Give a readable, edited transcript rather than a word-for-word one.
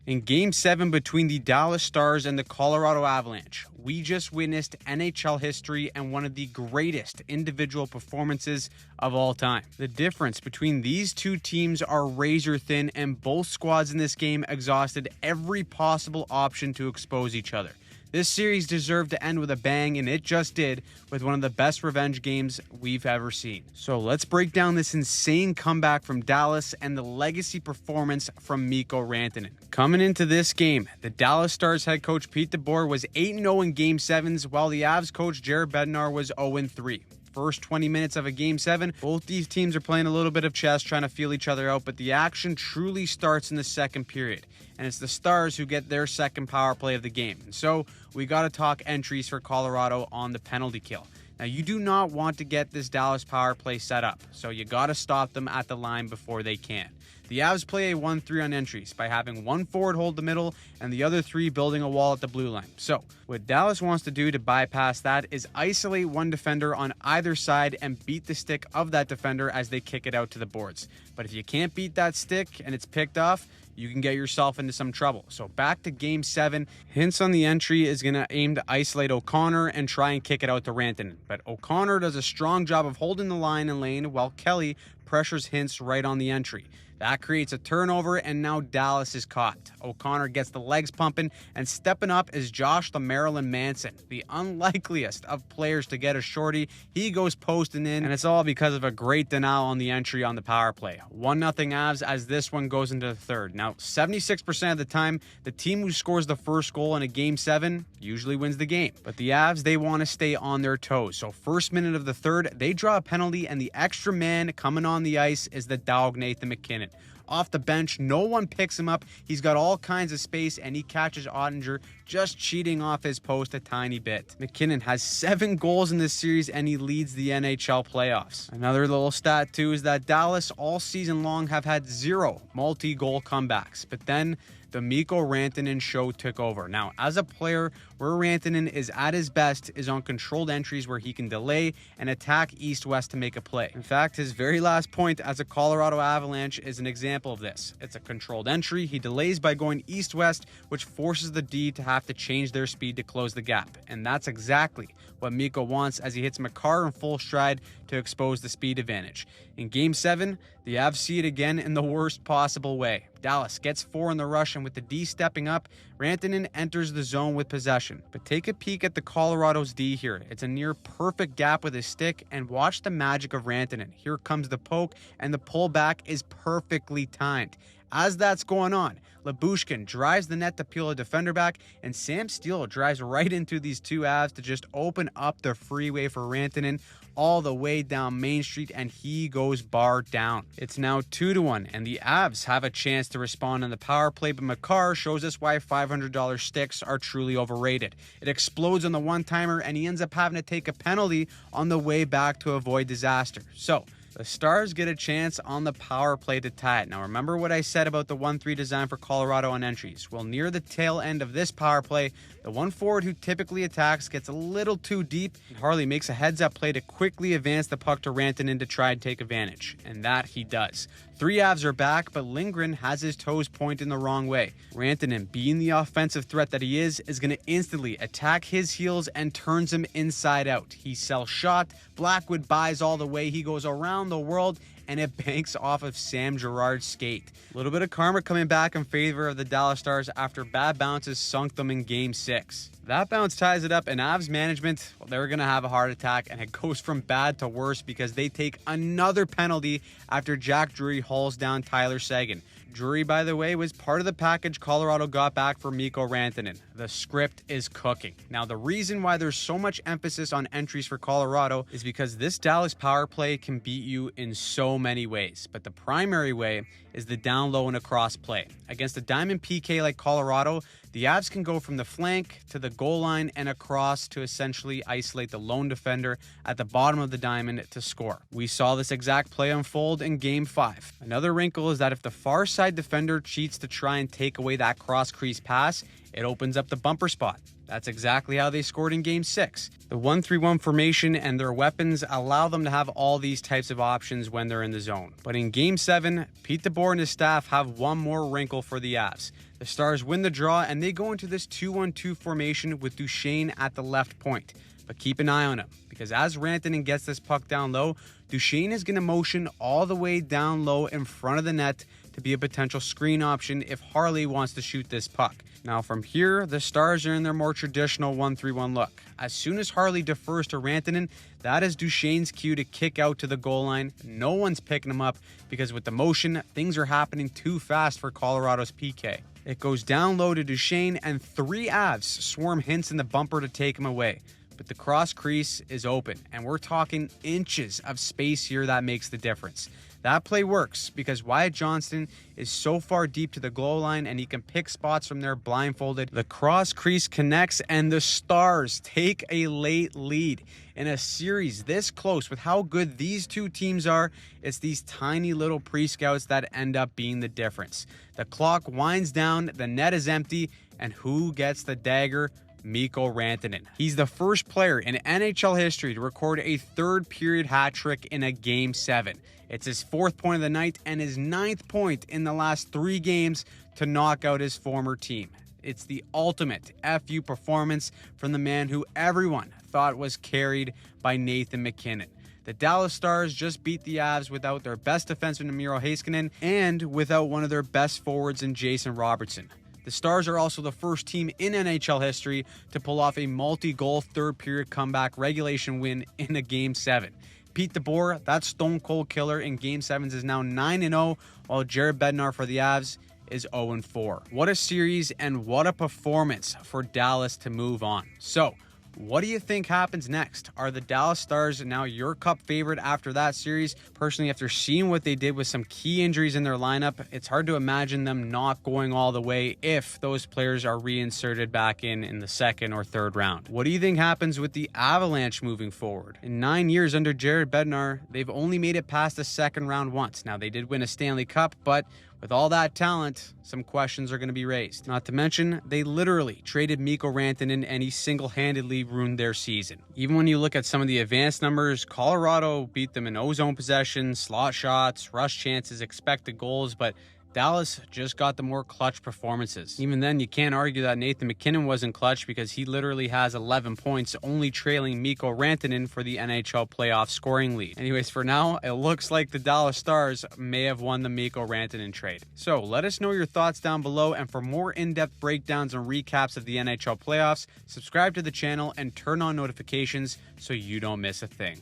In Game 7 between the Dallas Stars and the Colorado Avalanche, we just witnessed NHL history and one of the greatest individual performances of all time. The difference between these two teams are razor thin, and both squads in this game exhausted every possible option to expose each other. This series deserved to end with a bang, and it just did, with one of the best revenge games we've ever seen. So let's break down this insane comeback from Dallas and the legacy performance from Mikko Rantanen. Coming into this game, the Dallas Stars head coach Pete DeBoer was 8-0 in Game 7s, while the Avs coach Jared Bednar was 0-3. First 20 minutes of a Game 7, both these teams are playing a little bit of chess, trying to feel each other out, but the action truly starts in the second period, and it's the Stars who get their second power play of the game. And so we got to talk entries for Colorado on the penalty kill. Now, you do not want to get this Dallas power play set up, so you got to stop them at the line before they can. The Avs play a 1-3 on entries by having one forward hold the middle and the other three building a wall at the blue line. So, what Dallas wants to do to bypass that is isolate one defender on either side and beat the stick of that defender as they kick it out to the boards. But if you can't beat that stick and it's picked off, you can get yourself into some trouble. So back to Game 7. Hints on the entry is going to aim to isolate O'Connor and try and kick it out to Rantanen. But O'Connor does a strong job of holding the line and lane while Kelly pressures Hintz right on the entry. That creates a turnover, and now Dallas is caught. O'Connor gets the legs pumping, and stepping up is Josh the Marilyn Manson, the unlikeliest of players to get a shorty. He goes posting in, and it's all because of a great denial on the entry on the power play. 1-0 Avs as this one goes into the third. Now, 76% of the time, the team who scores the first goal in a Game 7 usually wins the game. But the Avs, they want to stay on their toes. So first minute of the third, they draw a penalty, and the extra man coming on the ice is the dog Nathan MacKinnon. Off the bench, no one picks him up. He's got all kinds of space, and he catches Ottinger just cheating off his post a tiny bit. MacKinnon has 7 goals in this series, and he leads the NHL playoffs. Another little stat, too, is that Dallas all season long have had 0 multi-goal comebacks. But then the Mikko Rantanen show took over. Now, as a player, where Rantanen is at his best is on controlled entries where he can delay and attack east-west to make a play. In fact, his very last point as a Colorado Avalanche is an example of this. It's a controlled entry. He delays by going east-west, which forces the D to have to change their speed to close the gap. And that's exactly what Mikko wants as he hits Makar in full stride to expose the speed advantage. In Game 7, the Avs see it again in the worst possible way. Dallas gets 4 in the rush, and with the D stepping up, Rantanen enters the zone with possession. But take a peek at the Colorado's D here. It's a near perfect gap with his stick, and watch the magic of Rantanen. Here comes the poke, and the pullback is perfectly timed. As that's going on, Lyubushkin drives the net to peel a defender back, and Sam Steele drives right into these two Avs to just open up the freeway for Rantanen all the way down Main Street, and he goes bar down. It's now 2-1, and the Avs have a chance to respond on the power play, but Makar shows us why $500 sticks are truly overrated. It explodes on the one-timer, and he ends up having to take a penalty on the way back to avoid disaster. So the Stars get a chance on the power play to tie it. Now, remember what I said about the 1-3 design for Colorado on entries? Well, near the tail end of this power play, the one forward who typically attacks gets a little too deep, and Harley makes a heads-up play to quickly advance the puck to Rantanen to try and take advantage. And that he does. 3 Avs are back, but Lindgren has his toes pointing the wrong way. Rantanen, being the offensive threat that he is going to instantly attack his heels and turns him inside out. He sells shot, Blackwood buys all the way, he goes around the world, and it banks off of Sam Girard's skate. A little bit of karma coming back in favor of the Dallas Stars after bad bounces sunk them in Game 6. That bounce ties it up, and Avs management, well, they're going to have a heart attack, and it goes from bad to worse because they take another penalty after Jack Drury hauls down Tyler Seguin. Drury, by the way, was part of the package Colorado got back for Mikko Rantanen. The script is cooking. Now, the reason why there's so much emphasis on entries for Colorado is because this Dallas power play can beat you in so many ways. But the primary way is the down low and across play. Against a diamond PK like Colorado, the Avs can go from the flank to the goal line and across to essentially isolate the lone defender at the bottom of the diamond to score. We saw this exact play unfold in Game 5. Another wrinkle is that if the far side defender cheats to try and take away that cross-crease pass, it opens up the bumper spot. That's exactly how they scored in Game 6. The 1-3-1 formation and their weapons allow them to have all these types of options when they're in the zone. But in Game 7, Pete DeBoer and his staff have one more wrinkle for the Avs. The Stars win the draw, and they go into this 2-1-2 formation with Duchesne at the left point. But keep an eye on him, because as Rantanen gets this puck down low, Duchesne is going to motion all the way down low in front of the net to be a potential screen option if Harley wants to shoot this puck. Now from here, the Stars are in their more traditional 1-3-1 look. As soon as Harley defers to Rantanen, that is Duchesne's cue to kick out to the goal line. No one's picking him up because with the motion, things are happening too fast for Colorado's PK. It goes down low to Duchesne, and 3 Avs swarm Hintz in the bumper to take him away. But the cross crease is open, and we're talking inches of space here that makes the difference. That play works because Wyatt Johnston is so far deep to the goal line and he can pick spots from there blindfolded. The cross crease connects and the Stars take a late lead. In a series this close with how good these two teams are, it's these tiny little pre-scouts that end up being the difference. The clock winds down, the net is empty, and who gets the dagger? Mikko Rantanen. He's the first player in NHL history to record a third period hat trick in a Game 7. It's his 4th point of the night and his 9th point in the last 3 games to knock out his former team. It's the ultimate FU performance from the man who everyone thought was carried by Nathan MacKinnon. The Dallas Stars just beat the Avs without their best defenseman, Miro Heiskanen, and without one of their best forwards in Jason Robertson. The Stars are also the first team in NHL history to pull off a multi-goal third-period comeback regulation win in a Game 7. Pete DeBoer, that stone-cold killer in Game 7s, is now 9-0, while Jared Bednar for the Avs is 0-4. What a series and what a performance for Dallas to move on. So, what do you think happens next? Are the Dallas Stars now your cup favorite after that series? Personally, after seeing what they did with some key injuries in their lineup, it's hard to imagine them not going all the way if those players are reinserted back in the 2nd or 3rd round. What do you think happens with the Avalanche moving forward? In 9 years under Jared Bednar, they've only made it past the 2nd round once. Now, they did win a Stanley Cup, but with all that talent, some questions are going to be raised. Not to mention, they literally traded Mikko Rantanen and he single-handedly ruined their season. Even when you look at some of the advanced numbers, Colorado beat them in O-zone possession, slot shots, rush chances, expected goals, but Dallas just got the more clutch performances. Even then, you can't argue that Nathan MacKinnon wasn't clutch because he literally has 11 points, only trailing Mikko Rantanen for the NHL playoff scoring lead. Anyways, for now, it looks like the Dallas Stars may have won the Mikko Rantanen trade. So let us know your thoughts down below, and for more in-depth breakdowns and recaps of the NHL playoffs, subscribe to the channel and turn on notifications so you don't miss a thing.